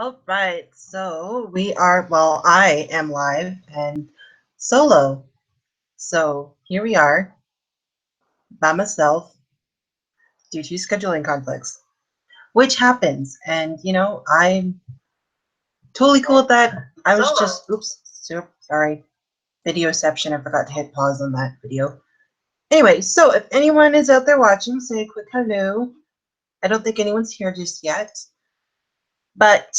All right, so I am live and solo. So here we are by myself due to scheduling conflicts, which happens. And, I'm totally cool with that. I was sorry, videoception. I forgot to hit pause on that video. Anyway, so if anyone is out there watching, say a quick hello. I don't think anyone's here just yet, but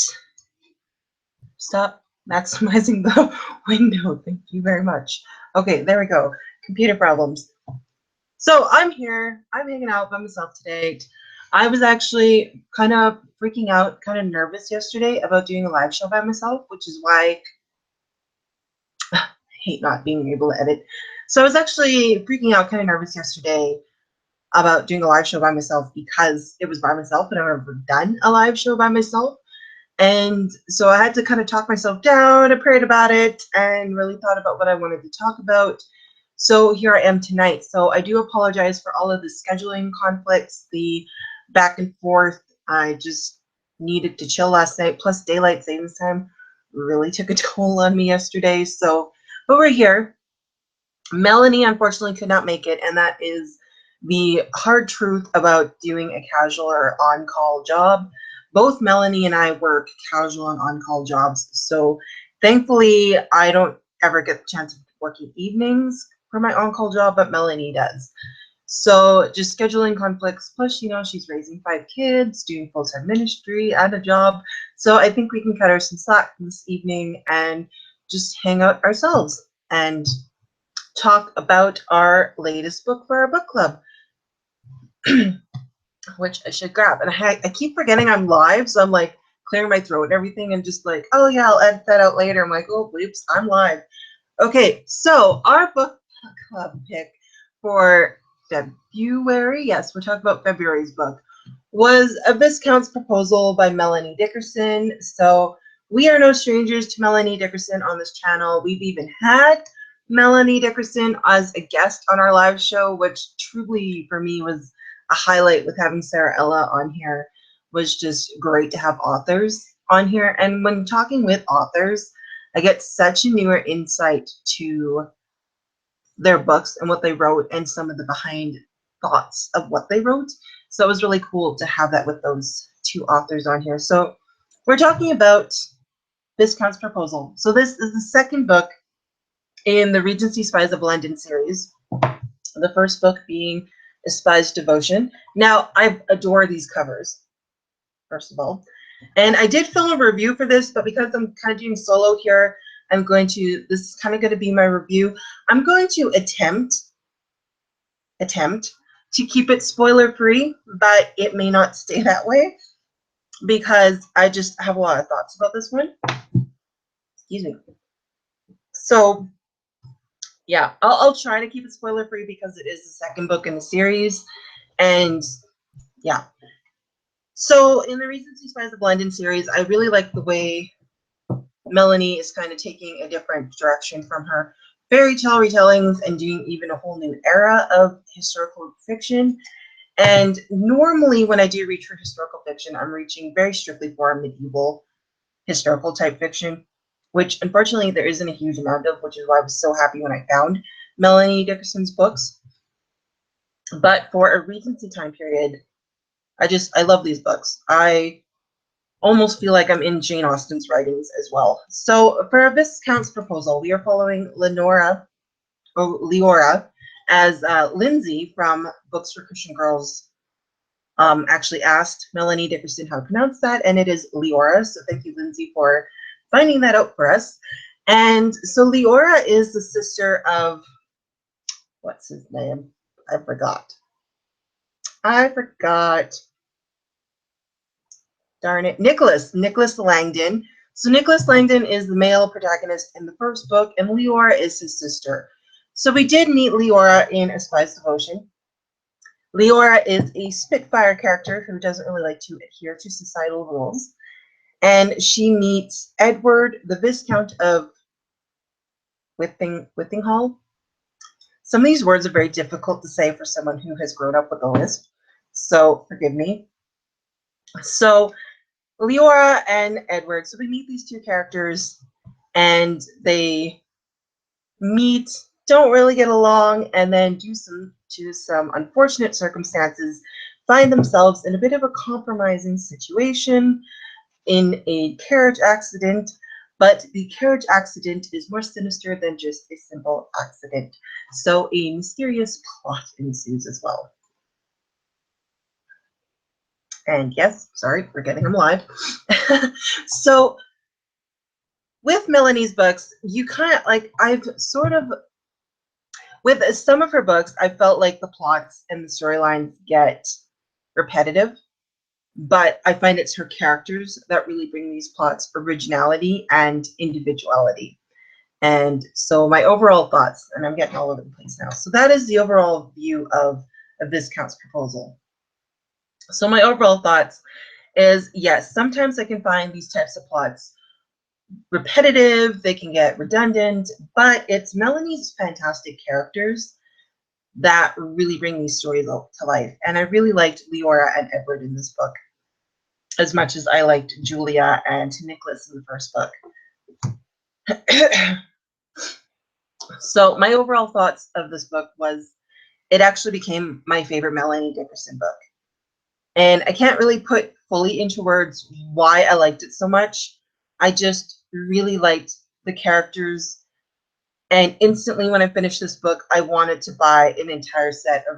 stop maximizing the window. Thank you very much. Okay, there we go. Computer problems. So I'm here. I'm hanging out by myself today. I was actually kind of freaking out, kind of nervous yesterday about doing a live show by myself, which is why I hate not being able to edit. So I was actually freaking out, kind of nervous yesterday about doing a live show by myself because it was by myself and I've never done a live show by myself. And so I had to kind of talk myself down. I prayed about it and really thought about what I wanted to talk about. So here I am tonight. So I do apologize for all of the scheduling conflicts, the back and forth. I just needed to chill last night. Plus daylight savings time really took a toll on me yesterday. But we're here. Melanie unfortunately could not make it, and that is the hard truth about doing a casual or on-call job. Both Melanie and I work casual and on-call jobs, so thankfully I don't ever get the chance of working evenings for my on-call job, but Melanie does. So just scheduling conflicts, plus, she's raising 5 kids, doing full-time ministry at a job. So I think we can cut her some slack this evening and just hang out ourselves and talk about our latest book for our book club, which I should grab. And I keep forgetting I'm live, so I'm like clearing my throat and everything and just like, oh yeah, I'll edit that out later. I'm like, oh, oops, I'm live. Okay, so our book club pick for February, yes, we're talking about February's book, was A Viscount's Proposal by Melanie Dickerson. So we are no strangers to Melanie Dickerson on this channel. We've even had Melanie Dickerson as a guest on our live show, which truly for me was a highlight. With having Sarah Ella on here was just great to have authors on here. And when talking with authors, I get such a newer insight to their books and what they wrote and some of the behind thoughts of what they wrote. So it was really cool to have that with those two authors on here. So we're talking about Viscount's Proposal. So this is the second book in the Regency Spies of London series. The first book being A Spy's Devotion. Now, I adore these covers, first of all. And I did film a review for this, but because I'm kind of doing solo here, this is kind of going to be my review. I'm going to attempt to keep it spoiler free, but it may not stay that way because I just have a lot of thoughts about this one. Excuse me. So yeah, I'll try to keep it spoiler free because it is the second book in the series. And yeah. So in the Regency Spies of London series, I really like the way Melanie is kind of taking a different direction from her fairy tale retellings and doing even a whole new era of historical fiction. And normally when I do reach for historical fiction, I'm reaching very strictly for medieval historical type fiction, which unfortunately there isn't a huge amount of, which is why I was so happy when I found Melanie Dickerson's books. But for a Regency time period, I love these books. I almost feel like I'm in Jane Austen's writings as well. So for Viscount's Proposal, we are following Leora as Lindsay from Books for Christian Girls actually asked Melanie Dickerson how to pronounce that, and it is Leora. So thank you, Lindsay, for finding that out for us. And so Leora is the sister of, what's his name? I forgot. Darn it. Nicholas Langdon. So Nicholas Langdon is the male protagonist in the first book, and Leora is his sister. So we did meet Leora in A Spy's Devotion. Leora is a Spitfire character who doesn't really like to adhere to societal rules. And she meets Edward, the Viscount of Withingall. Some of these words are very difficult to say for someone who has grown up with a lisp, so forgive me. So Leora and Edward. So we meet these two characters and they meet, don't really get along, and then due to some unfortunate circumstances, find themselves in a bit of a compromising situation in a carriage accident. But the carriage accident is more sinister than just a simple accident. So a mysterious plot ensues as well. And yes, sorry, we're getting them live. So with Melanie's books, you kind of like, I've sort of, with some of her books, I felt like the plots and the storylines get repetitive, but I find it's her characters that really bring these plots originality and individuality. And so my overall thoughts, and I'm getting all over the place now. So that is the overall view of Viscount's proposal. So my overall thoughts is, yes, sometimes I can find these types of plots repetitive, they can get redundant, but it's Melanie's fantastic characters that really bring these stories to life. And I really liked Leora and Edward in this book as much as I liked Julia and Nicholas in the first book. So my overall thoughts of this book was it actually became my favorite Melanie Dickerson book. And I can't really put fully into words why I liked it so much. I just really liked the characters. And instantly when I finished this book, I wanted to buy an entire set of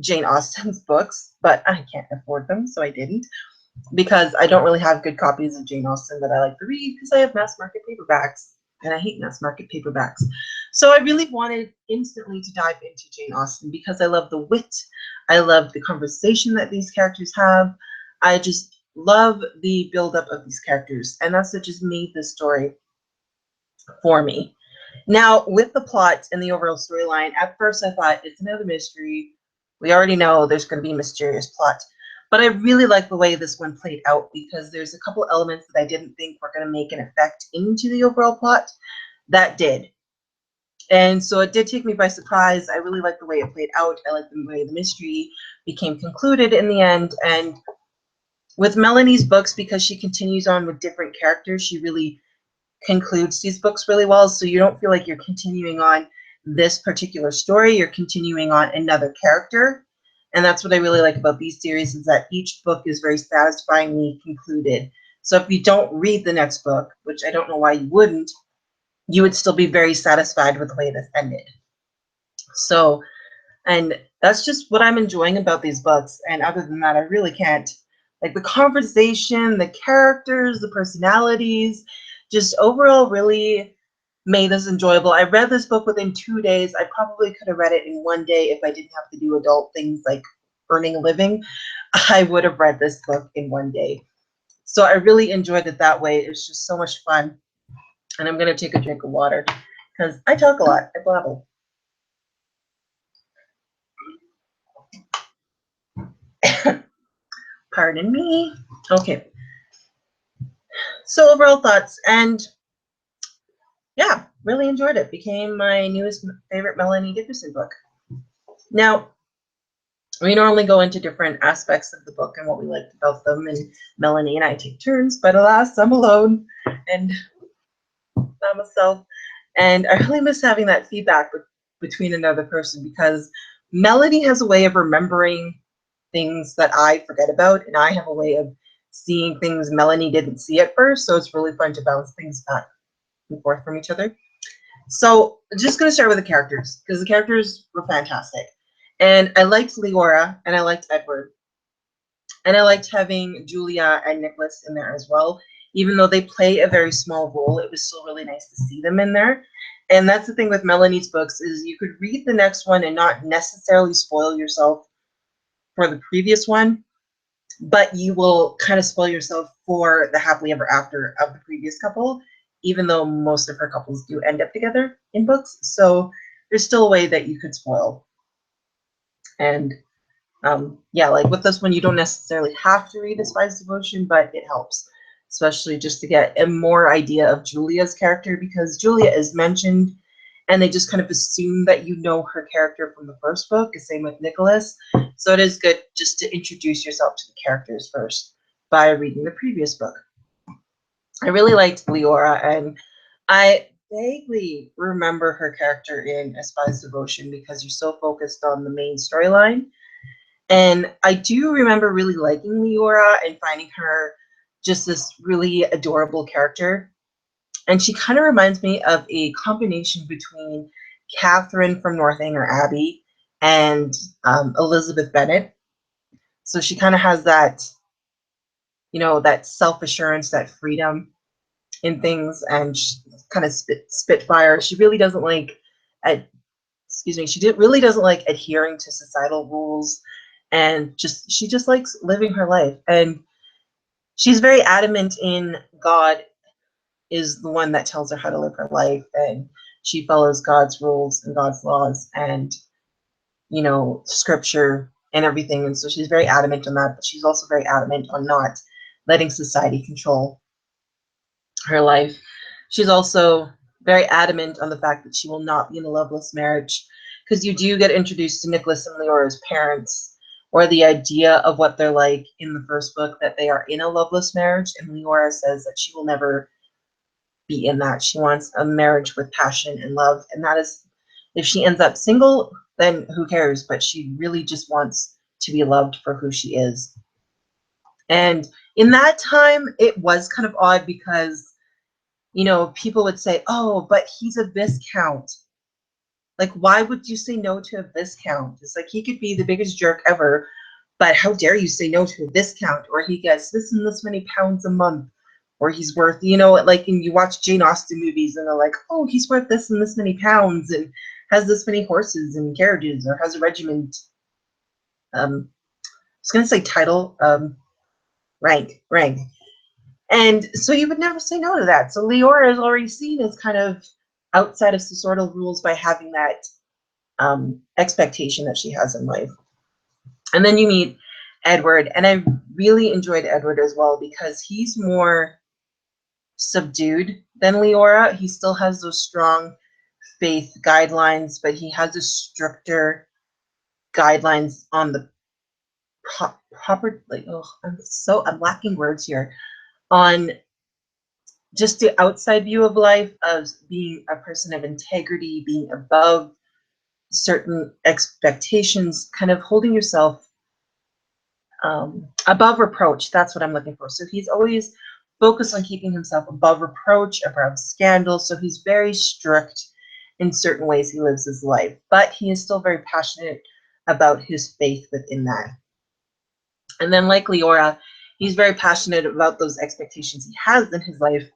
Jane Austen's books, but I can't afford them, so I didn't, because I don't really have good copies of Jane Austen that I like to read because I have mass market paperbacks, and I hate mass market paperbacks. So I really wanted instantly to dive into Jane Austen because I love the wit, I love the conversation that these characters have. I just love the buildup of these characters, and that's what just made this story for me. Now, with the plot and the overall storyline, at first I thought it's another mystery. We already know there's going to be a mysterious plot. But I really like the way this one played out because there's a couple elements that I didn't think were going to make an effect into the overall plot that did. And so it did take me by surprise. I really like the way it played out. I like the way the mystery became concluded in the end. And with Melanie's books, because she continues on with different characters, she really concludes these books really well. So you don't feel like you're continuing on this particular story. You're continuing on another character. And that's what I really like about these series is that each book is very satisfyingly concluded. So if you don't read the next book, which I don't know why you wouldn't, you would still be very satisfied with the way this ended. So, and that's just what I'm enjoying about these books. And other than that, I really can't. Like the conversation, the characters, the personalities, just overall really made this enjoyable. I read this book within 2 days. I probably could have read it in 1 day if I didn't have to do adult things like earning a living. I would have read this book in 1 day. So I really enjoyed it that way. It was just so much fun. And I'm going to take a drink of water because I talk a lot. I blabble. Pardon me. Okay. So overall thoughts, and yeah, really enjoyed it. Became my newest favorite Melanie Dickerson book. Now, we normally go into different aspects of the book and what we liked about them, and Melanie and I take turns, but alas, I'm alone and by myself. And I really miss having that feedback between another person because Melanie has a way of remembering things that I forget about, and I have a way of seeing things Melanie didn't see at first, so it's really fun to bounce things back and forth from each other. So I'm just going to start with the characters because the characters were fantastic. And I liked Leora and I liked Edward. And I liked having Julia and Nicholas in there as well. Even though they play a very small role, it was still really nice to see them in there. And that's the thing with Melanie's books is you could read the next one and not necessarily spoil yourself for the previous one, but you will kind of spoil yourself for the happily ever after of the previous couple, even though most of her couples do end up together in books. So there's still a way that you could spoil. And yeah, like with this one, you don't necessarily have to read A Spy's Devotion, but it helps, especially just to get a more idea of Julia's character because Julia is mentioned and they just kind of assume that you know her character from the first book, the same with Nicholas. So it is good just to introduce yourself to the characters first. by reading the previous book. I really liked Leora, and I vaguely remember her character in A Spy's Devotion because you're so focused on the main storyline. And I do remember really liking Leora and finding her just this really adorable character. And she kind of reminds me of a combination between Catherine from Northanger Abbey and Elizabeth Bennet. So she kind of has that, that self-assurance, that freedom in things, and kind of spitfire. She really doesn't like, really doesn't like adhering to societal rules, and she just likes living her life. And she's very adamant in God is the one that tells her how to live her life, and she follows God's rules and God's laws and scripture and everything. And so she's very adamant on that, but she's also very adamant on not letting society control her life. She's also very adamant on the fact that she will not be in a loveless marriage, because you do get introduced to Nicholas and Leora's parents, or the idea of what they're like in the first book, that they are in a loveless marriage, and Leora says that she will never be in that. She wants a marriage with passion and love, and that is, if she ends up single, then who cares, but she really just wants to be loved for who she is. And in that time, it was kind of odd because people would say, oh, but he's a Viscount. Like, why would you say no to a Viscount? It's like, he could be the biggest jerk ever, but how dare you say no to a Viscount? Or he gets this and this many pounds a month, or he's worth, like, and you watch Jane Austen movies and they're like, oh, he's worth this and this many pounds and has this many horses and carriages, or has a regiment. I was going to say title, rank. And so you would never say no to that. So Leora is already seen as kind of outside of societal rules by having that expectation that she has in life. And then you meet Edward, and I really enjoyed Edward as well because he's more subdued than Leora. He still has those strong faith guidelines, but he has a stricter guidelines on the proper, like, I'm lacking words here, on just the outside view of life, of being a person of integrity, being above certain expectations, kind of holding yourself above reproach. That's what I'm looking for. So he's always focused on keeping himself above reproach, above scandal. So he's very strict in certain ways he lives his life, but he is still very passionate about his faith within that. And then, like Leora, he's very passionate about those expectations he has in his life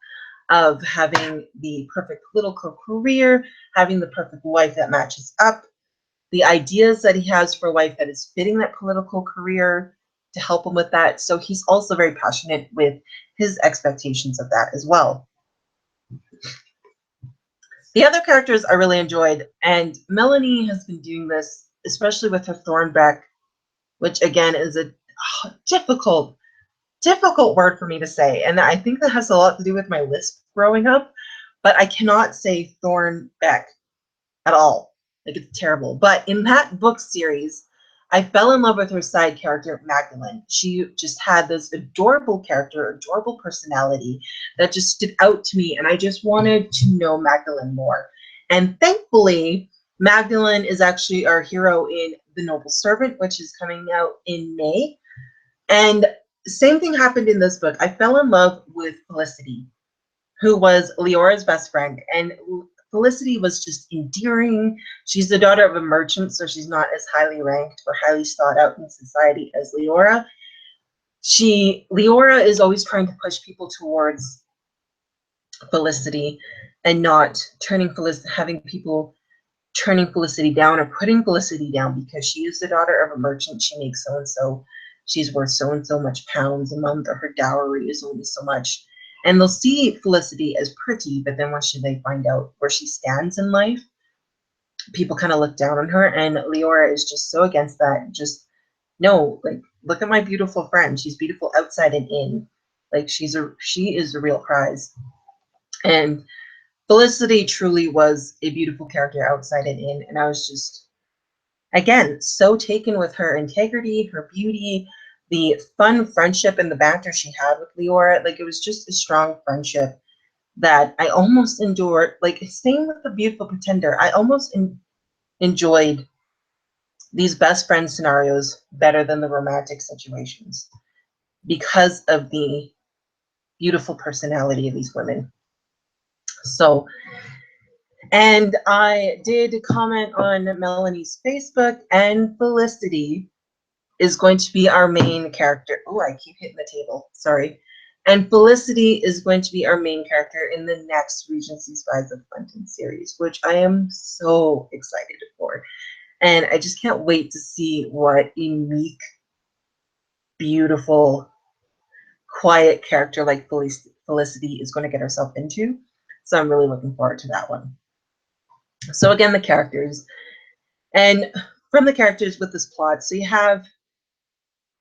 of having the perfect political career, having the perfect wife that matches up, the ideas that he has for a wife that is fitting that political career to help him with that. So he's also very passionate with his expectations of that as well. The other characters I really enjoyed, and Melanie has been doing this, especially with her Thornbeck, which again is a difficult word for me to say. And I think that has a lot to do with my lisp growing up, but I cannot say Thornbeck at all. Like, it's terrible. But in that book series, I fell in love with her side character, Magdalene. She just had this adorable character, adorable personality that just stood out to me, and I just wanted to know Magdalene more. And thankfully, Magdalene is actually our hero in The Noble Servant, which is coming out in May. And same thing happened in this book. I fell in love with Felicity, who was Leora's best friend, and Felicity was just endearing. She's the daughter of a merchant, so she's not as highly ranked or highly sought out in society as Leora. Leora is always trying to push people towards Felicity and not having people turning Felicity down or putting Felicity down because she is the daughter of a merchant. She makes so and so. She's worth so and so much pounds a month, or her dowry is only so much. And they'll see Felicity as pretty, but then once they find out where she stands in life, people kind of look down on her. And Leora is just so against that. Just, no, like, look at my beautiful friend. She's beautiful outside and in. Like, she is a real prize. And Felicity truly was a beautiful character outside and in. And I was just, again, so taken with her integrity, her beauty, the fact that she was so the fun friendship and the banter she had with Leora, like it was just a strong friendship that I almost endured. Like same with the Beautiful Pretender, I almost enjoyed these best friend scenarios better than the romantic situations because of the beautiful personality of these women. So, and I did comment on Melanie's Facebook, and Felicity is going to be our main character. Oh, I keep hitting the table. Sorry. And Felicity is going to be our main character in the next Regency Spies of Clinton series, which I am so excited for. And I just can't wait to see what unique, beautiful, quiet character like Felicity is going to get herself into. So I'm really looking forward to that one. So again, the characters. And from the characters with this plot, so you have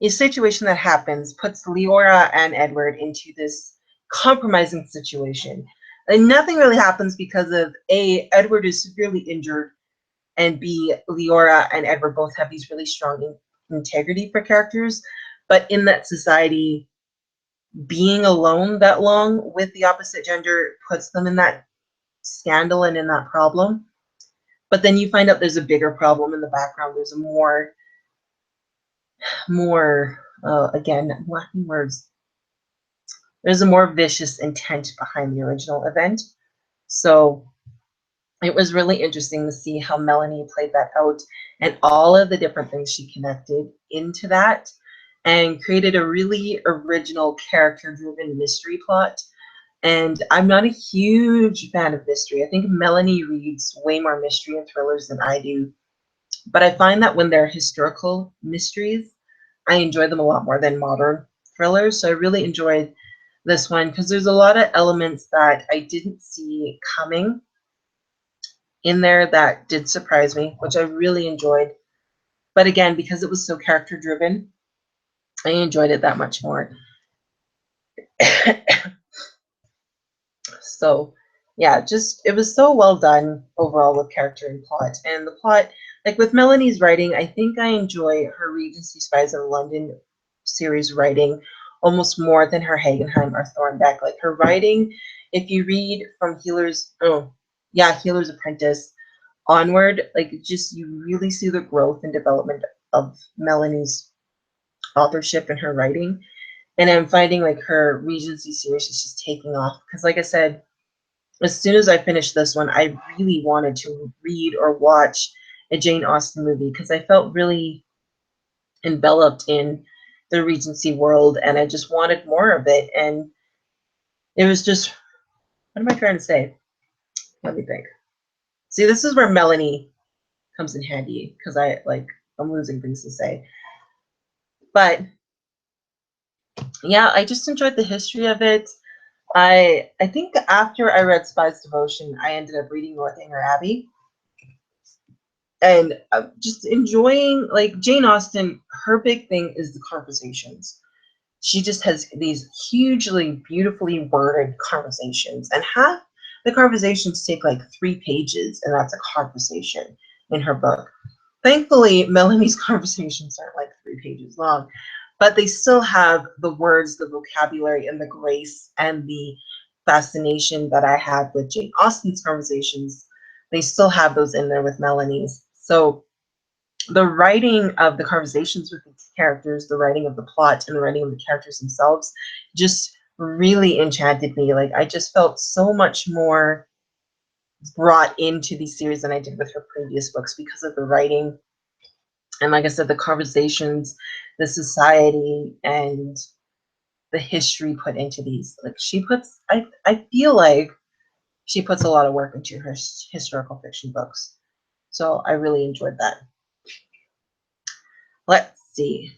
a situation that happens, puts Leora and Edward into this compromising situation. And nothing really happens because of A, Edward is severely injured, and B, Leora and Edward both have these really strong integrity for characters. But in that society, being alone that long with the opposite gender puts them in that scandal and in that problem. But then you find out there's a bigger problem in the background. There's a more again, lacking words. There's a more vicious intent behind the original event. So it was really interesting to see how Melanie played that out and all of the different things she connected into that and created a really original character-driven mystery plot. And I'm not a huge fan of mystery. I think Melanie reads way more mystery and thrillers than I do. But I find that when they're historical mysteries, I enjoy them a lot more than modern thrillers. So I really enjoyed this one because there's a lot of elements that I didn't see coming in there that did surprise me, which I really enjoyed. But again, because it was so character driven, I enjoyed it that much more. So yeah, just it was so well done overall with character and plot. And the plot, like with Melanie's writing, I think I enjoy her Regency Spies of London series writing almost more than her Hagenheim or Thornbeck. Like her writing, if you read from Healer's Apprentice onward, like just you really see the growth and development of Melanie's authorship and her writing. And I'm finding like her Regency series is just taking off. Because like I said, as soon as I finished this one, I really wanted to read or watch a Jane Austen movie because I felt really enveloped in the Regency world and I just wanted more of it. And it was just, what am I trying to say? Let me think. See, this is where Melanie comes in handy because I'm losing things to say. But yeah, I just enjoyed the history of it. I think after I read Spy's Devotion, I ended up reading Northanger Abbey. And just enjoying, like Jane Austen, her big thing is the conversations. She just has these hugely beautifully worded conversations, and half the conversations take like 3 pages, and that's a conversation in her book. Thankfully, Melanie's conversations aren't like 3 pages long, but they still have the words, the vocabulary, and the grace and the fascination that I had with Jane Austen's conversations. They still have those in there with Melanie's. So the writing of the conversations with the characters, the writing of the plot, and the writing of the characters themselves just really enchanted me. Like I just felt so much more brought into these series than I did with her previous books because of the writing. And like I said, the conversations, the society, and the history put into these. Like I feel like she puts a lot of work into her historical fiction books. So I really enjoyed that. Let's see.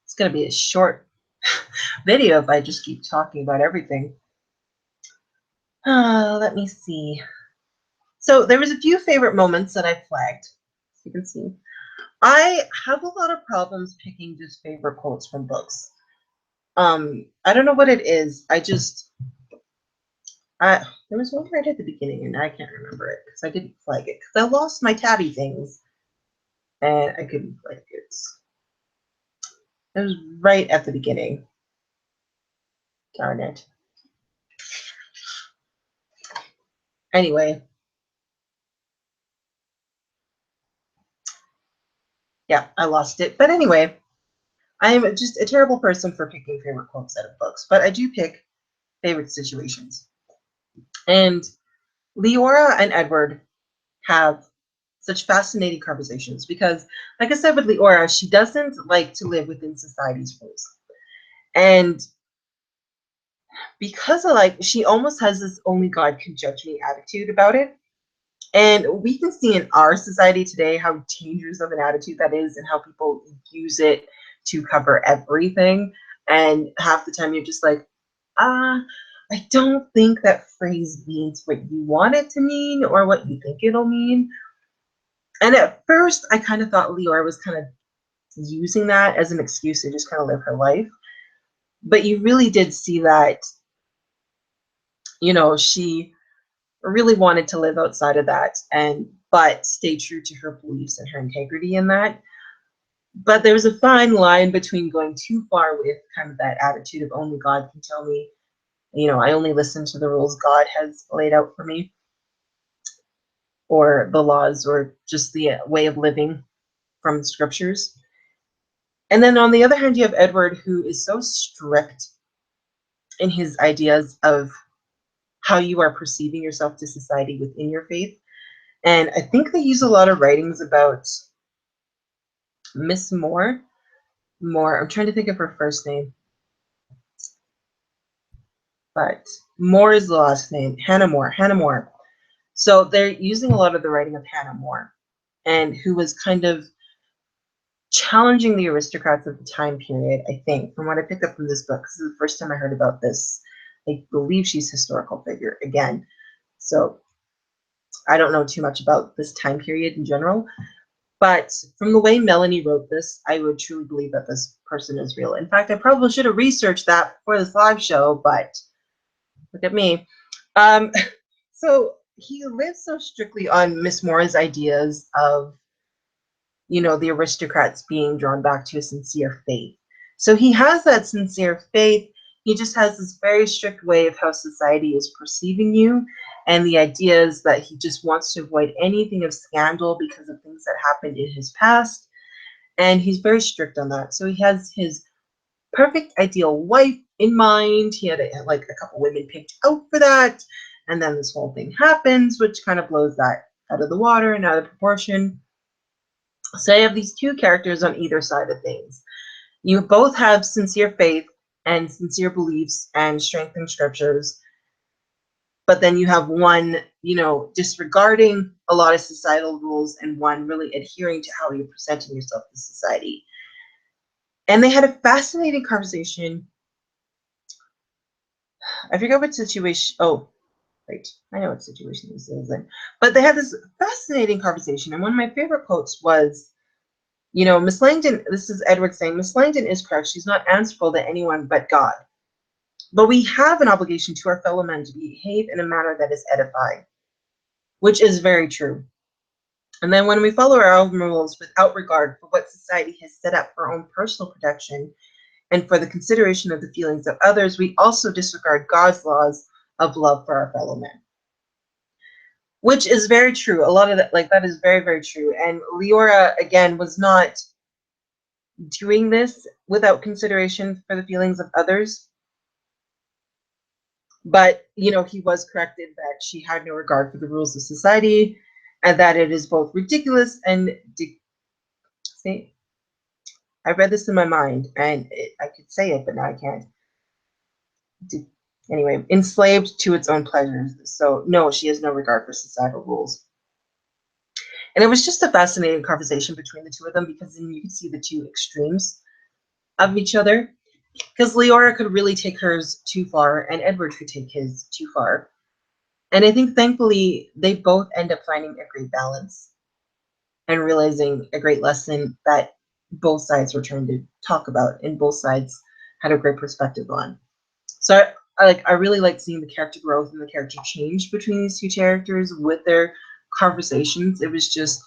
It's going to be a short video if I just keep talking about everything. Let me see. So there was a few favorite moments that I flagged. As you can see, I have a lot of problems picking just favorite quotes from books. I don't know what it is. There was one right at the beginning, and I can't remember it because I didn't flag it because I lost my tabby things, and I couldn't flag it. It was right at the beginning. Darn it. Anyway. Yeah, I lost it. But anyway, I'm just a terrible person for picking favorite quotes out of books, but I do pick favorite situations. And Leora and Edward have such fascinating conversations because, like I said with Leora, she doesn't like to live within society's rules. And because of she almost has this only God can judge me attitude about it. And we can see in our society today how dangerous of an attitude that is and how people use it to cover everything. And half the time you're just like, I don't think that phrase means what you want it to mean or what you think it'll mean. And at first, I kind of thought Leora was kind of using that as an excuse to just kind of live her life. But you really did see that, she really wanted to live outside of that but stay true to her beliefs and her integrity in that. But there was a fine line between going too far with kind of that attitude of only God can tell me, I only listen to the rules God has laid out for me, or the laws, or just the way of living from the scriptures. And then on the other hand, you have Edward, who is so strict in his ideas of how you are perceiving yourself to society within your faith. And I think they use a lot of writings about Miss Moore. I'm trying to think of her first name, but Moore is the last name. Hannah More. So they're using a lot of the writing of Hannah More, and who was kind of challenging the aristocrats of the time period, I think, from what I picked up from this book. This is the first time I heard about this. I believe she's a historical figure again. So I don't know too much about this time period in general. But from the way Melanie wrote this, I would truly believe that this person is real. In fact, I probably should have researched that before this live show, but look at me. So he lives so strictly on Miss Moore's ideas of, the aristocrats being drawn back to a sincere faith. So he has that sincere faith. He just has this very strict way of how society is perceiving you. And the idea is that he just wants to avoid anything of scandal because of things that happened in his past. And he's very strict on that. So he has his perfect ideal wife in mind. He had a couple women picked out for that. And then this whole thing happens, which kind of blows that out of the water and out of proportion. So I have these two characters on either side of things. You both have sincere faith and sincere beliefs and strength in scriptures. But then you have one, disregarding a lot of societal rules and one really adhering to how you're presenting yourself to society. And they had a fascinating conversation. I forget what situation. Oh, right. I know what situation this is in. But they had this fascinating conversation. And one of my favorite quotes was, Miss Langdon, this is Edward saying, Miss Langdon is correct. She's not answerable to anyone but God. But we have an obligation to our fellow men to behave in a manner that is edifying, which is very true. And then when we follow our own rules without regard for what society has set up for our own personal protection and for the consideration of the feelings of others, we also disregard God's laws of love for our fellow men. Which is very true. A lot of that, that is very, very true. And Leora, again, was not doing this without consideration for the feelings of others. But, he was corrected that she had no regard for the rules of society and that it is both ridiculous and see, I read this in my mind and I could say it, but now I can't. Anyway, enslaved to its own pleasures. So no, she has no regard for societal rules. And it was just a fascinating conversation between the two of them because then you could see the two extremes of each other. Because Leora could really take hers too far and Edward could take his too far. And I think thankfully they both end up finding a great balance and realizing a great lesson that both sides were trying to talk about and both sides had a great perspective on. So I really like seeing the character growth and the character change between these two characters with their conversations. It was just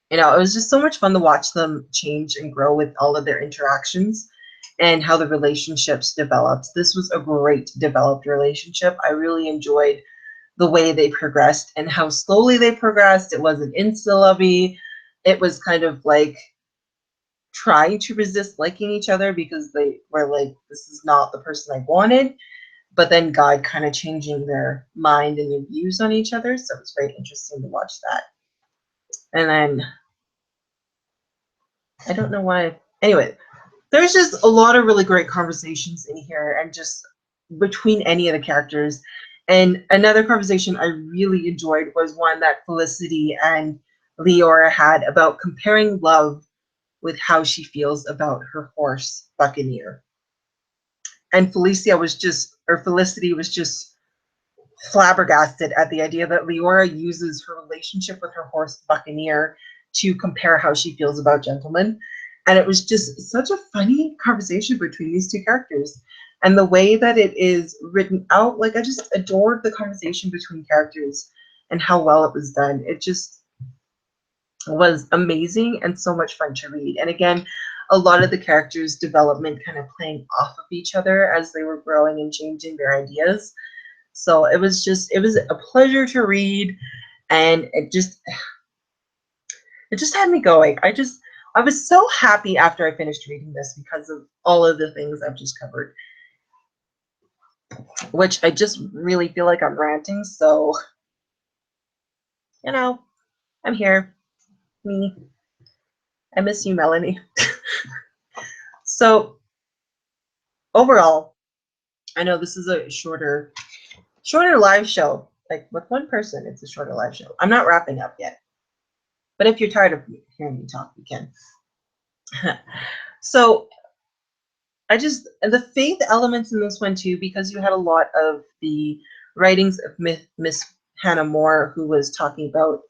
You know, it was just so much fun to watch them change and grow with all of their interactions and how the relationships developed. This was a great developed relationship. I really enjoyed the way they progressed and how slowly they progressed. It wasn't insta-lovey. It was kind of like trying to resist liking each other because they were like, this is not the person I wanted. But then God kind of changing their mind and their views on each other. So it was very interesting to watch that. And then I don't know why. Anyway, there's just a lot of really great conversations in here and just between any of the characters. And another conversation I really enjoyed was one that Felicity and Leora had about comparing love with how she feels about her horse, Buccaneer. And Felicity was just flabbergasted at the idea that Leora uses her relationship with her horse, Buccaneer, to compare how she feels about Gentleman. And it was just such a funny conversation between these two characters. And the way that it is written out, like I just adored the conversation between characters and how well it was done. It just was amazing and so much fun to read. And again, a lot of the characters' development kind of playing off of each other as they were growing and changing their ideas. So it was a pleasure to read, and it just had me going. I was so happy after I finished reading this because of all of the things I've just covered, which I just really feel like I'm ranting. So, you know, I'm here. Me. I miss you, Melanie. So overall, I know this is a shorter live show. Like with one person, it's a shorter live show. I'm not wrapping up yet. But if you're tired of hearing me talk, you can. So the faith elements in this one too, because you had a lot of the writings of Miss Hannah More, who was talking about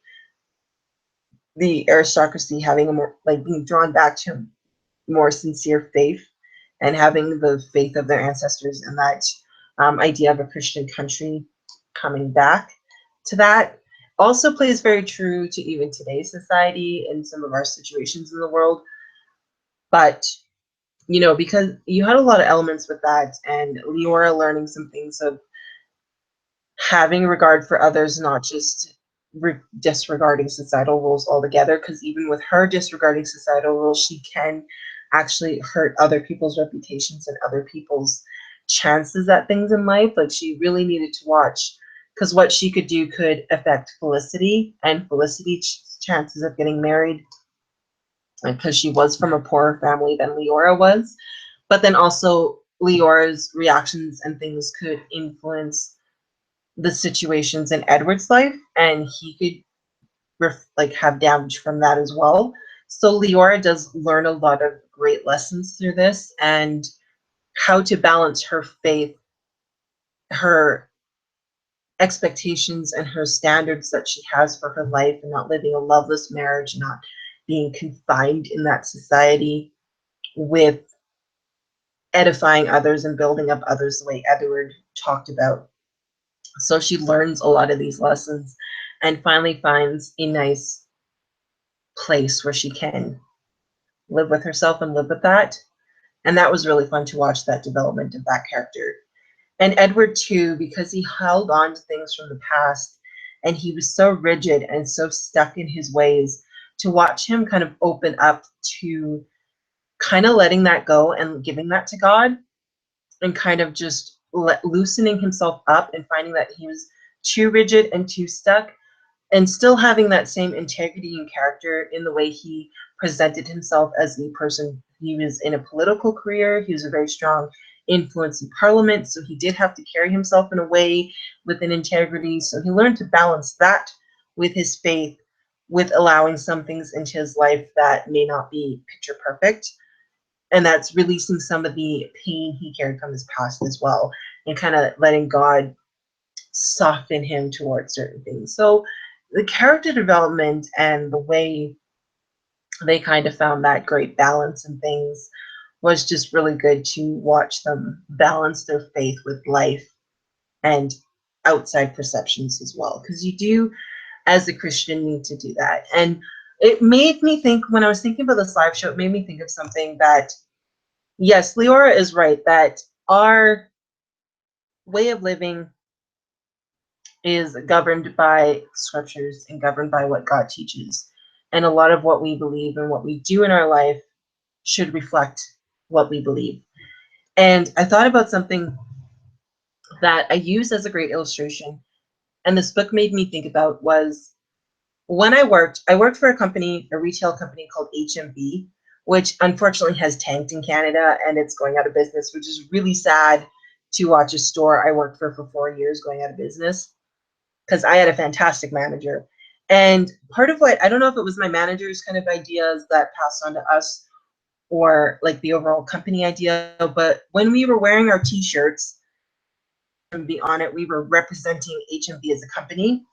the aristocracy having a more, like, being drawn back to more sincere faith and having the faith of their ancestors, and that idea of a Christian country coming back to that also plays very true to even today's society and some of our situations in the world. But you know, because you had a lot of elements with that, and Leora learning some things of having regard for others, not just disregarding societal rules altogether, because even with her disregarding societal rules, she can actually hurt other people's reputations and other people's chances at things in life. Like, she really needed to watch, because what she could do could affect Felicity and Felicity's chances of getting married, because she was from a poorer family than Leora was. But then also Leora's reactions and things could influence the situations in Edward's life, and he could like have damage from that as well. So Leora does learn a lot of great lessons through this, and how to balance her faith, her expectations, and her standards that she has for her life, and not living a loveless marriage, not being confined in that society, with edifying others and building up others the way Edward talked about. So she learns a lot of these lessons and finally finds a nice place where she can live with herself and live with that. And that was really fun to watch, that development of that character. And Edward too, because he held on to things from the past and he was so rigid and so stuck in his ways, to watch him kind of open up to kind of letting that go and giving that to God, and kind of just loosening himself up and finding that he was too rigid and too stuck, and still having that same integrity and character in the way he presented himself as a person. He was in a political career. He was a very strong influence in Parliament, so he did have to carry himself in a way with an integrity. So he learned to balance that with his faith, with allowing some things into his life that may not be picture perfect. And that's releasing some of the pain he carried from his past as well, and kind of letting God soften him towards certain things. So the character development and the way they kind of found that great balance and things was just really good to watch them balance their faith with life and outside perceptions as well, because you do, as a Christian, need to do that. And it made me think, when I was thinking about this live show, it made me think of something that, yes, Leora is right, that our way of living is governed by scriptures and governed by what God teaches. And a lot of what we believe and what we do in our life should reflect what we believe. And I thought about something that I use as a great illustration, and this book made me think about, was when I worked for a company, a retail company called HMV, which unfortunately has tanked in Canada and it's going out of business, which is really sad to watch a store I worked for 4 years going out of business, because I had a fantastic manager. And part of what, I don't know if it was my manager's kind of ideas that passed on to us or like the overall company idea, but when we were wearing our t-shirts and be on it, we were representing HMV as a company.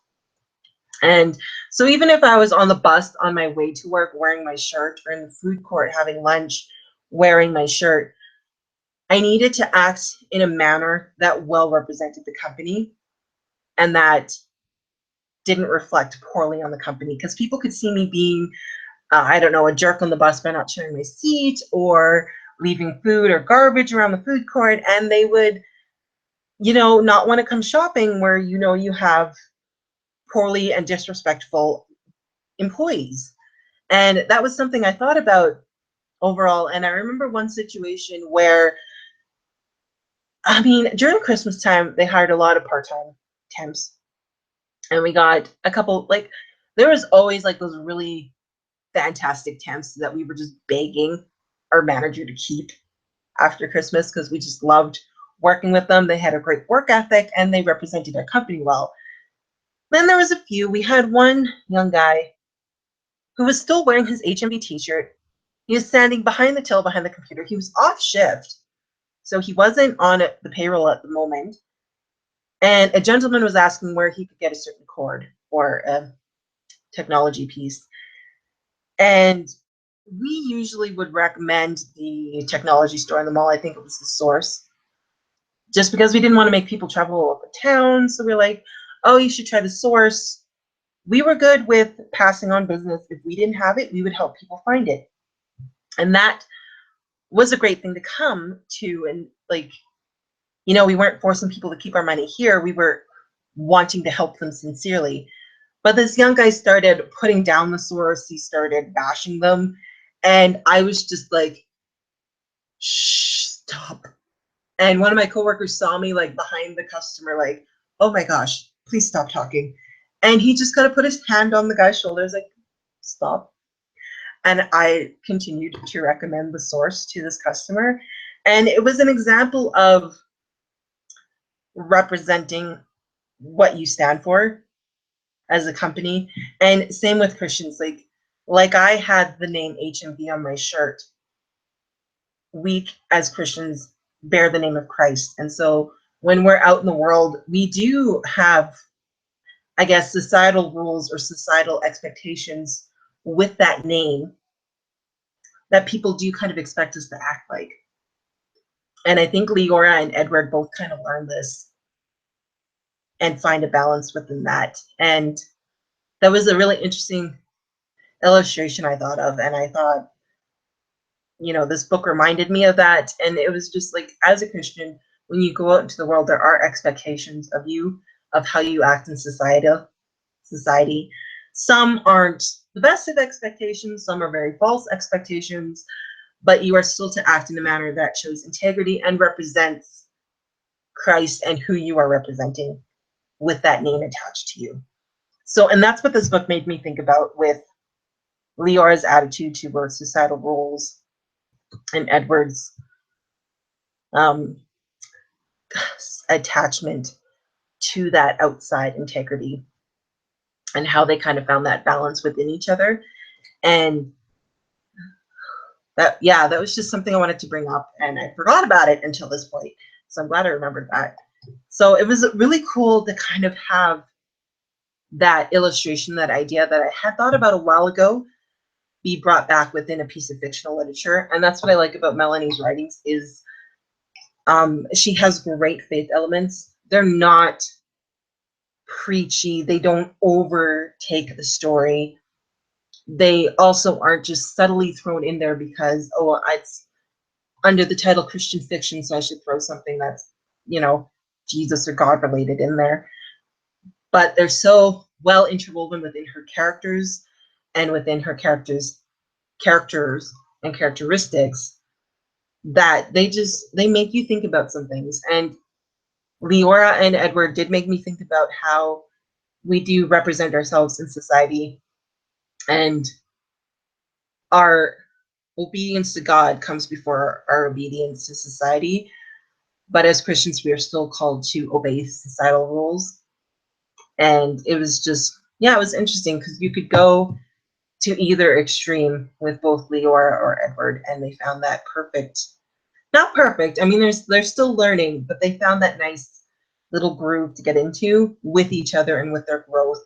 And so even if I was on the bus on my way to work wearing my shirt, or in the food court having lunch wearing my shirt, I needed to act in a manner that well represented the company and that didn't reflect poorly on the company, because people could see me being, I don't know, a jerk on the bus by not sharing my seat or leaving food or garbage around the food court, and they would, not want to come shopping where you have poorly and disrespectful employees. And that was something I thought about overall. And I remember one situation where, during Christmas time, they hired a lot of part-time temps. And we got a couple, like, there was always like those really fantastic temps that we were just begging our manager to keep after Christmas, because we just loved working with them. They had a great work ethic and they represented our company well. Then there was a few. We had one young guy who was still wearing his HMV t-shirt. He was standing behind the till, behind the computer. He was off shift, so he wasn't on the payroll at the moment. And a gentleman was asking where he could get a certain cord or a technology piece. And we usually would recommend the technology store in the mall. I think it was the Source, just because we didn't want to make people travel all over town. So we we're like, oh, you should try the Source. We were good with passing on business. If we didn't have it, we would help people find it. And that was a great thing to come to. And like, we weren't forcing people to keep our money here. We were wanting to help them sincerely. But this young guy started putting down the Source. He started bashing them. And I was just like, shh, stop. And one of my coworkers saw me like behind the customer, like, oh my gosh, please stop talking. And he just kind of put his hand on the guy's shoulders, like, stop. And I continued to recommend the Source to this customer. And it was an example of representing what you stand for as a company. And same with Christians. Like I had the name HMV on my shirt. We as Christians bear the name of Christ. And so when we're out in the world, we do have, I guess, societal rules or societal expectations with that name that people do kind of expect us to act like. And I think Leora and Edward both kind of learned this and find a balance within that. And that was a really interesting illustration I thought of. And I thought, this book reminded me of that. And it was just like, as a Christian, when you go out into the world, there are expectations of you, of how you act in society. Some aren't the best of expectations, some are very false expectations, but you are still to act in a manner that shows integrity and represents Christ and who you are representing with that name attached to you. So, and that's what this book made me think about, with Leora's attitude towards societal roles and Edward's attachment to that outside integrity, and how they kind of found that balance within each other. And that was just something I wanted to bring up, and I forgot about it until this point. So I'm glad I remembered that. So it was really cool to kind of have that illustration, that idea that I had thought about a while ago, be brought back within a piece of fictional literature. And that's what I like about Melanie's writings, is she has great faith elements. They're not preachy. They don't overtake the story. they also aren't just subtly thrown in there because, oh, well, it's under the title Christian fiction, so I should throw something that's, you know, Jesus or God related in there. But they're so well interwoven within her characters and within her characters and characteristics that they make you think about some things. And Leora and Edward did make me think about how we do represent ourselves in society, and our obedience to God comes before our obedience to society. But as Christians, we are still called to obey societal rules. And it was just, yeah, it was interesting because you could go to either extreme with both Leora or Edward, and they found that perfect. Not perfect. I mean, they're still learning, but they found that nice little groove to get into with each other and with their growth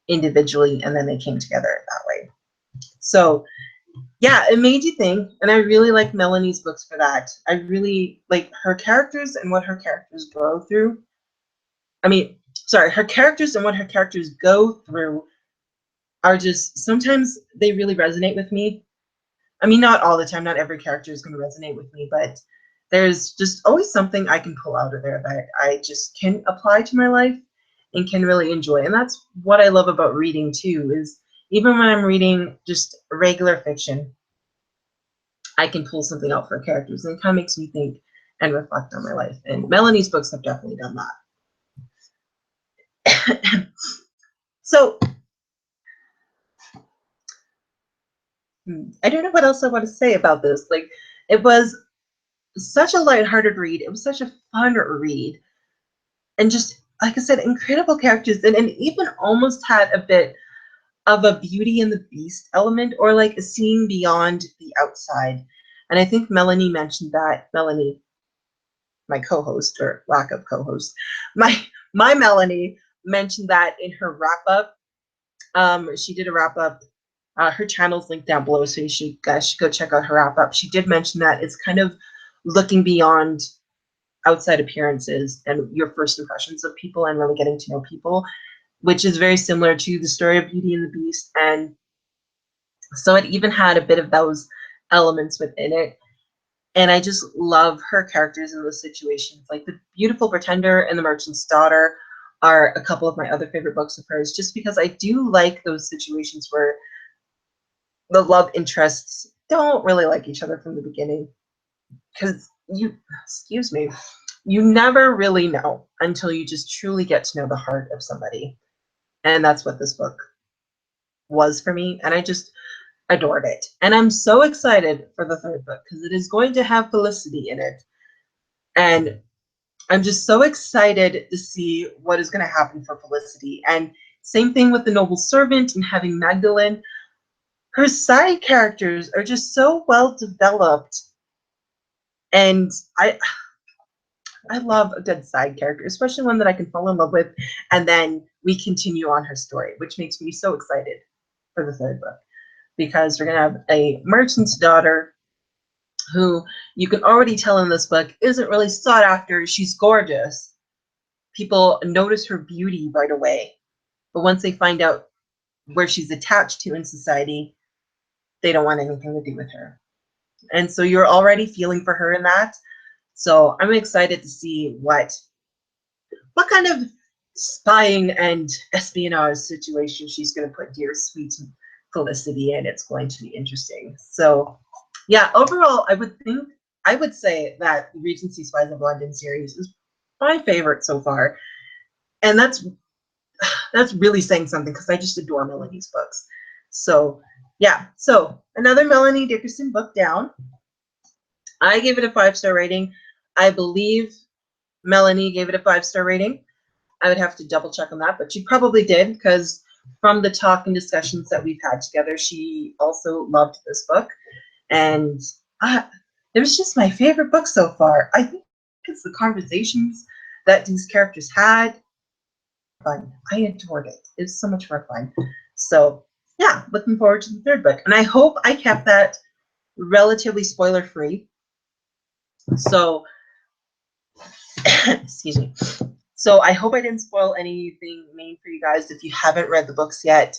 individually, and then they came together that way. So yeah, it made you think, and I really like Melanie's books for that. I really like her characters and what her characters grow through. I mean, sorry, her characters and what her characters go through are just, sometimes they really resonate with me. I mean, not all the time, not every character is going to resonate with me, but there's just always something I can pull out of there that I just can apply to my life and can really enjoy. And that's what I love about reading too, is even when I'm reading just regular fiction, I can pull something out for characters, and it kind of makes me think and reflect on my life. And Melanie's books have definitely done that. So I don't know what else I want to say about this. Like, it was such a lighthearted read. It was such a fun read. And just, like I said, incredible characters. And even almost had a bit of a Beauty and the Beast element, or like a seeing beyond the outside. And I think Melanie mentioned that. Melanie, my co-host, or lack of co-host, my Melanie mentioned that in her wrap-up. She did a wrap-up. Her channel's linked down below, so you guys should go check out her wrap-up. She did mention that it's kind of looking beyond outside appearances and your first impressions of people and really getting to know people, which is very similar to the story of Beauty and the Beast. And so it even had a bit of those elements within it. And I just love her characters in those situations. Like The Beautiful Pretender and The Merchant's Daughter are a couple of my other favorite books of hers, just because I do like those situations where the love interests don't really like each other from the beginning. Because you never really know until you just truly get to know the heart of somebody. And that's what this book was for me. And I just adored it. And I'm so excited for the third book because it is going to have Felicity in it. And I'm just so excited to see what is going to happen for Felicity. And same thing with The Noble Servant and having Magdalene. Her side characters are just so well developed. And I love a good side character, especially one that I can fall in love with, and then we continue on her story, which makes me so excited for the third book, because we're going to have a merchant's daughter who you can already tell in this book isn't really sought after. She's gorgeous. People notice her beauty right away, but once they find out where she's attached to in society, they don't want anything to do with her. And so you're already feeling for her in that. So I'm excited to see what kind of spying and espionage situation she's going to put dear sweet Felicity in. It's going to be interesting. So yeah, overall, I would say that the Regency Spies of London series is my favorite so far. And that's really saying something, because I just adore Melanie's books. So yeah, so another Melanie Dickerson book down. I gave it a 5-star rating. I believe Melanie gave it a 5-star rating. I would have to double check on that, but she probably did, because from the talk and discussions that we've had together, she also loved this book. And it was just my favorite book so far. I think it's the conversations that these characters had. Fun. I adored it. It's so much more fun. So yeah, looking forward to the third book. And I hope I kept that relatively spoiler free. So excuse me. So I hope I didn't spoil anything main for you guys if you haven't read the books yet.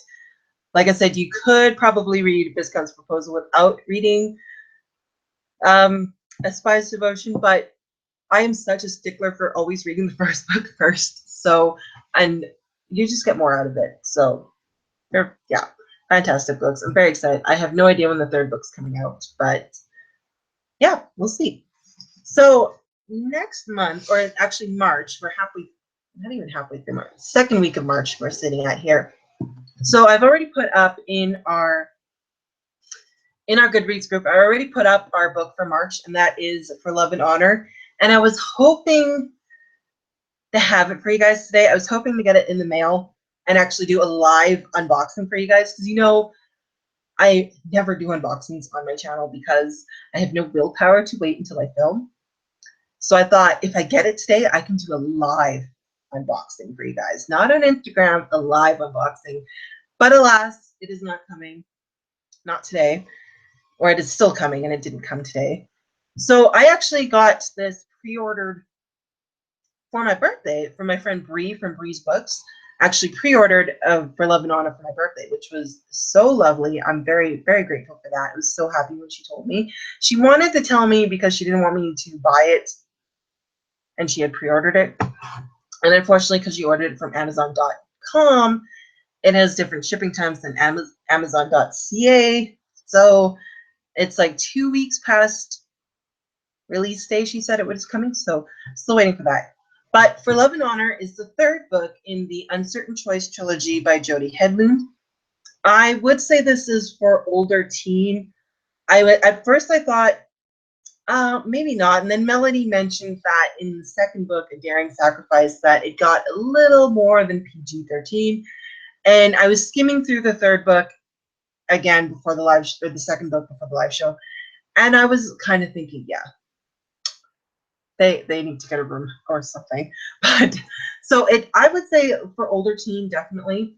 like I said, you could probably read Viscount's proposal without reading A Spy's Devotion, but I am such a stickler for always reading the first book first. So, and you just get more out of it. So they're, yeah, fantastic books. I'm very excited. I have no idea when the third book's coming out, but yeah, we'll see. So next month, or actually March, we're halfway, not even halfway through March, second week of March we're sitting at here. So I've already put up in our Goodreads group, I already put up our book for March, and that is For Love and Honor. And I was hoping to have it for you guys today. I was hoping to get it in the mail and actually do a live unboxing for you guys, because you know I never do unboxings on my channel because I have no willpower to wait until I film. So I thought if I get it today, I can do a live unboxing for you guys. Not on Instagram, a live unboxing. But alas, it is not coming. Not today. Or it is still coming and it didn't come today. So I actually got this pre-ordered for my birthday from my friend Bree from Bree's Books. Actually pre-ordered For Love and Honor for my birthday, which was so lovely. I'm very, very grateful for that. I was so happy when she told me. She wanted to tell me because she didn't want me to buy it, and she had pre-ordered it. And unfortunately, because she ordered it from Amazon.com, it has different shipping times than Amazon.ca. So it's like 2 weeks past release day. She said it was coming, so still waiting for that. But For Love and Honor is the third book in the Uncertain Choice trilogy by Jody Hedlund. I would say this is for older teen. At first I thought maybe not, and then Melanie mentioned that in the second book, A Daring Sacrifice, that it got a little more than PG-13. And I was skimming through the third book again before the live, or the second book before the live show, and I was kind of thinking, yeah, they need to get a room or something. But so I would say for older teen, definitely,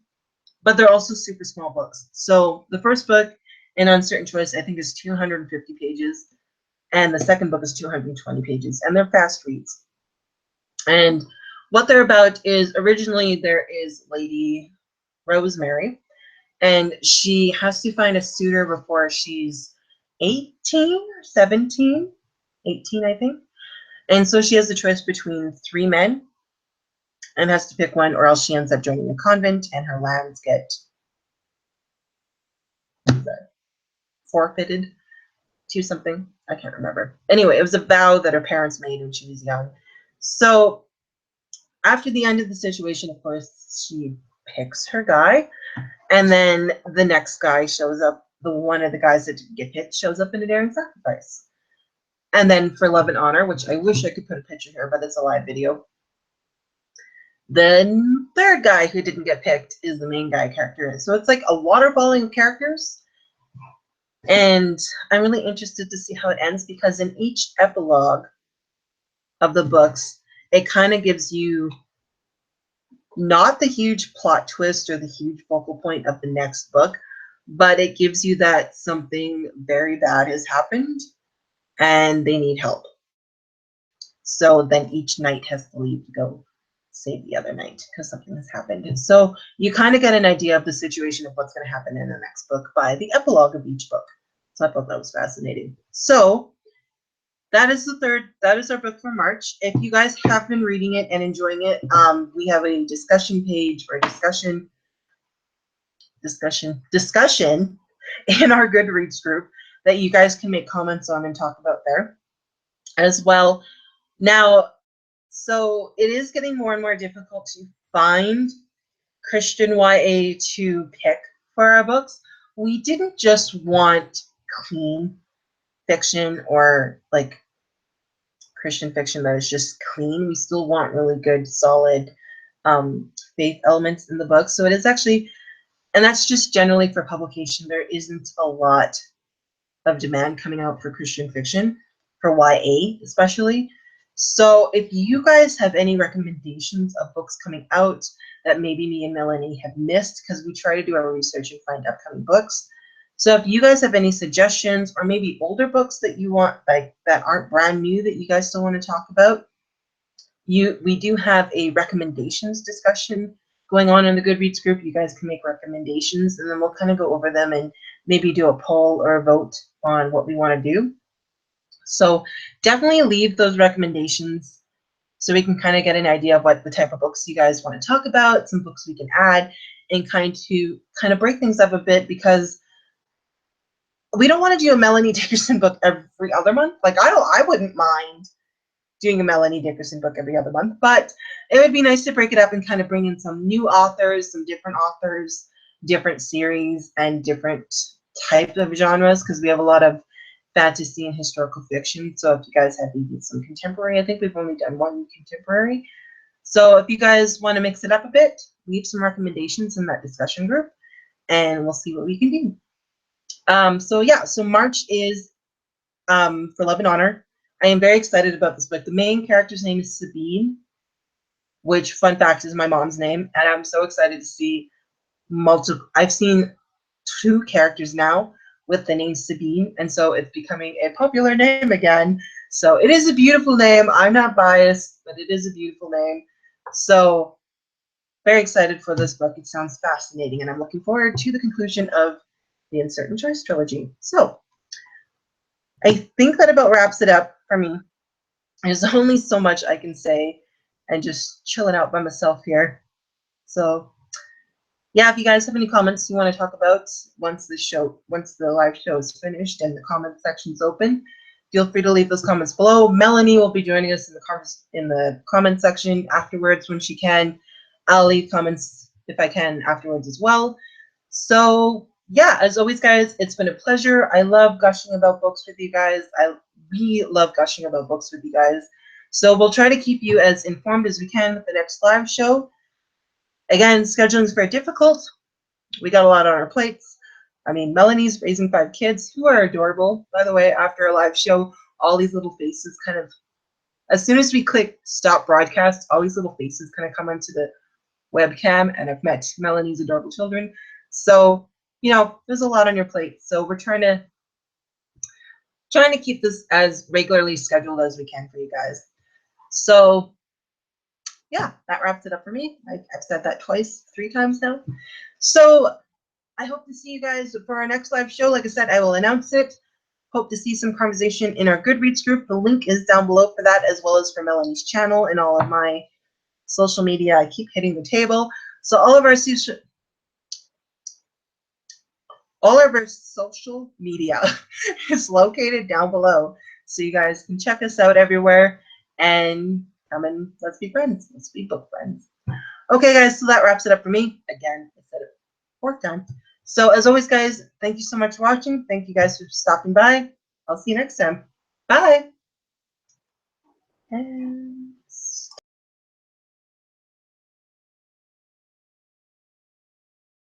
but they're also super small books. So the first book, in Uncertain Choice, I think is 250 pages, and the second book is 220 pages, and they're fast reads. And what they're about is, originally there is Lady Rosemary, and she has to find a suitor before she's 18 or 17, 18 I think. And so she has the choice between 3 men and has to pick one, or else she ends up joining a convent and her lands get forfeited to something. I can't remember. Anyway, it was a vow that her parents made when she was young. So after the end of the situation, of course, she picks her guy, and then the next guy shows up. One of the guys that didn't get picked shows up in A Daring Sacrifice. And then For Love and Honor, which I wish I could put a picture here, but it's a live video. The third guy who didn't get picked is the main guy character. So it's like a waterfalling of characters. And I'm really interested to see how it ends, because in each epilogue of the books, it kind of gives you not the huge plot twist or the huge focal point of the next book, but it gives you that something very bad has happened and they need help. So then each knight has to leave to go save the other knight because something has happened. And so you kind of get an idea of the situation of what's going to happen in the next book by the epilogue of each book. So I thought that was fascinating. So that is our book for March. If you guys have been reading it and enjoying it, we have a discussion page, or discussion in our Goodreads group that you guys can make comments on and talk about there as well. Now, so it is getting more and more difficult to find Christian YA to pick for our books. We didn't just want clean fiction or like Christian fiction that is just clean. We still want really good, solid faith elements in the book. So it is actually, and that's just generally for publication, there isn't a lot of demand coming out for Christian fiction, for YA especially. So if you guys have any recommendations of books coming out that maybe me and Melanie have missed, because we try to do our research and find upcoming books. So if you guys have any suggestions, or maybe older books that you want, like that aren't brand new, that you guys still want to talk about, we do have a recommendations discussion going on in the Goodreads group. You guys can make recommendations, and then we'll kind of go over them and maybe do a poll or a vote on what we want to do. So definitely leave those recommendations so we can kind of get an idea of what the type of books you guys want to talk about, some books we can add, and kind of break things up a bit, because we don't want to do a Melanie Dickerson book every other month. Like I wouldn't mind doing a Melanie Dickerson book every other month, but it would be nice to break it up and kind of bring in some new authors, some different authors, different series, and different types of genres, because we have a lot of fantasy and historical fiction. So if you guys have even some contemporary, I think we've only done one contemporary. So if you guys want to mix it up a bit, leave some recommendations in that discussion group, and we'll see what we can do. So March is for Love and Honor. I am very excited about this book. The main character's name is Sabine, which, fun fact, is my mom's name, and I'm so excited to see multiple. I've seen 2 characters now with the name Sabine, and so it's becoming a popular name again. So it is a beautiful name. I'm not biased, but it is a beautiful name. So very excited for this book. It sounds fascinating, and I'm looking forward to the conclusion of the Insert and Choice trilogy. So I think that about wraps it up for me. There's only so much I can say, and just chilling out by myself here. So yeah, if you guys have any comments you want to talk about once the live show is finished and the comment section's open, feel free to leave those comments below. Melanie will be joining us in the comment section afterwards when she can. I'll leave comments if I can afterwards as well. So yeah, as always, guys, it's been a pleasure. I love gushing about books with you guys. We love gushing about books with you guys. So we'll try to keep you as informed as we can with the next live show. Again, scheduling is very difficult. We got a lot on our plates. I mean, Melanie's raising 5 kids who are adorable. By the way, after a live show, all these little faces kind of, as soon as we click stop broadcast, all these little faces kind of come onto the webcam, and I've met Melanie's adorable children. So, there's a lot on your plate. So we're trying to keep this as regularly scheduled as we can for you guys. So yeah, that wraps it up for me. I've said that 3 times now. So I hope to see you guys for our next live show. Like I said, I will announce it. Hope to see some conversation in our Goodreads group. The link is down below for that, as well as for Melanie's channel and all of my social media. I keep hitting the table. So all of our social media is located down below. So you guys can check us out everywhere and come and let's be friends. Let's be book friends. Okay, guys, so that wraps it up for me. Again, I said it 4th time. So as always, guys, thank you so much for watching. Thank you guys for stopping by. I'll see you next time. Bye.